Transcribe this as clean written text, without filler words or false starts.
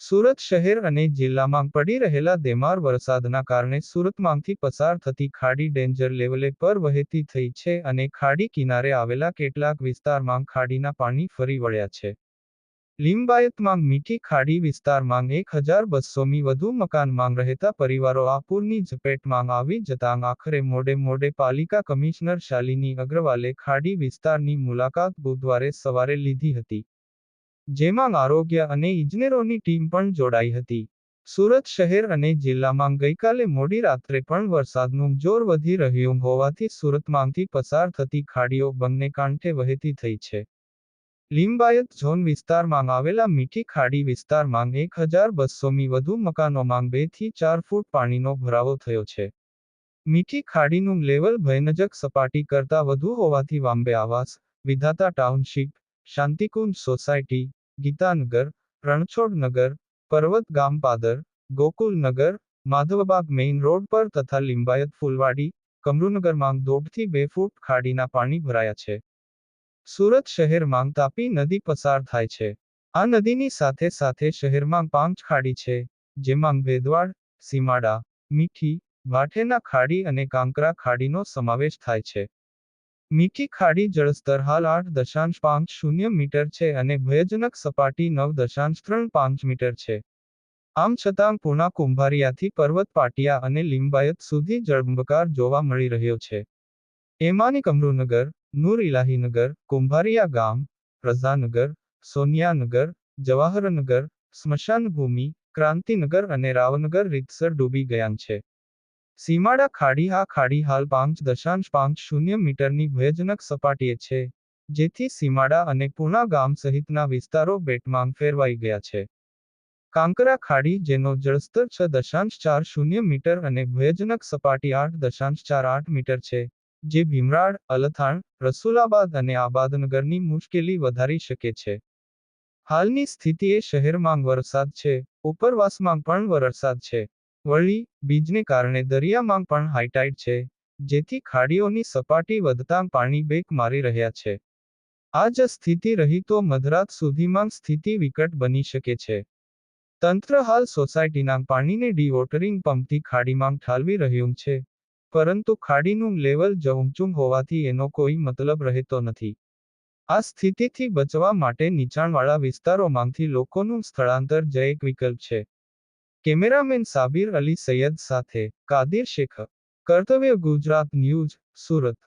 સુરત શહેર અને જિલ્લામાં પડી રહેલા ધોધમાર વરસાદના કારણે સુરતમાંથી પસાર થતી ખાડી ડેન્જર લેવલે પર વહેતી થઈ છે અને ખાડી કિનારે આવેલા કેટલાક વિસ્તારમાં ખાડીના પાણી ફરી વળ્યા છે. લિંબાયતમાં મીઠી ખાડી વિસ્તારમાં 1200મી વધુ મકાનમાં રહેતા પરિવારો આ પૂરની ઝપેટમાં આવી જતાં આખરે મોડે પાલિકા કમિશનર શાલિની અગ્રવાલે ખાડી વિસ્તારની મુલાકાત બુધવારે સવારે લીધી હતી. જેમાં આરોગ્ય અને ઇજનેરોની ટીમ પણ જોડાઈ હતી. સુરત શહેર અને જિલ્લામાં ગઈકાલે મોડી રાત્રે પણ વરસાદનું જોર વધી રહ્યું હોવાથી સુરતમાંથી પસાર થતી ખાડીઓ બંને કાંઠે વહેતી થઈ છે. લિંબાયત ઝોન વિસ્તારમાં આવેલા મીઠી ખાડી વિસ્તારમાં 1200મી વધુ મકાનોમાં 2 થી 4 ફૂટ પાણીનો ભરાવો થયો છે. મીઠી ખાડીનું લેવલ ભયનજક સપાટી કરતાં વધુ હોવાથી વાંબે આવાસ, વિધાતા ટાઉનશીપ, શાંતિકુંજ સોસાયટી, ગીતાનગર, રણછોડનગર, પર્વત ગામ પાદર, ગોકુલનગર, માધવબાગ મેઇન રોડ પર તથા લિંબાયત ફૂલવાડી, કમરુનગરમાં 1.5 થી 2 ફૂટ ખાડીના પાણી ભરાયા છે. સુરત શહેરમાં તાપી નદી પસાર થાય છે. આ નદીની સાથે સાથે શહેરમાં 5 ખાડી છે, જેમાં ભેદવાડ, સીમાડા, મીઠી, ભાઠેના ખાડી અને કાંકરા ખાડીનો સમાવેશ થાય છે. મીઠી ખાડી જળસ્તર હાલ 8.50 મીટર છે અને ભયજનક સપાટી 9.35 મીટર છે. આમ છતાં પૂર્ણા કુંભારિયાથી પર્વત પાટિયા અને લિંબાયત સુધી જળબંબાકાર જોવા મળી રહ્યો છે. એમાંની કમરુનગર, નૂર ઇલાહીનગર, કુંભારિયા ગામ, રઝાનગર, સોનિયાનગર, જવાહરનગર, સ્મશાનભૂમિ, ક્રાંતિનગર અને રાવનગર રીતસર ડૂબી ગયા છે. સીમાડા ખાડી આ ખાડી હાલ 5.50 મીટરની ભયજનક સપાટીએ છે, જેથી સીમાડા અને પૂર્ણા ગામ સહિતના વિસ્તારો બેટમાં ફેરવાઈ ગયા છે. કાંકરા ખાડી જેનો જળસ્તર 6.40 મીટર અને ભયજનક સપાટી 8.48 મીટર છે, જે ભીમરાડ, અલથાણ, રસુલાબાદ અને આબાદનગરની મુશ્કેલી વધારી શકે છે. હાલની સ્થિતિએ શહેરમાં વરસાદ છે, ઉપરવાસમાં પણ વરસાદ છે. વળી, બીજને કારણે દરિયામાં પણ હાઈટાઈડ છે, જેથી ખાડીઓની સપાટી વધતાં પાણી બેક મારી રહ્યા છે. આ જ સ્થિતિ રહી તો મધરાત સુધીમાં સ્થિતિ વિકટ બની શકે છે. તંત્ર હાલ સોસાયટીના પાણીને ડિવોટરિંગ પંપથી ખાડીમાં ઠાલવી રહ્યું છે, પરંતુ ખાડીનું લેવલ જ ઊંચું હોવાથી એનો કોઈ મતલબ રહેતો નથી. આ સ્થિતિથી બચવા માટે નીચાણવાળા વિસ્તારોમાંથી લોકોનું સ્થળાંતર જ એક વિકલ્પ છે. કેમેરામેન સાબિર અલી સૈયદ સાથે કાદિર શેખ, કર્તવ્ય ગુજરાત ન્યૂઝ, સુરત.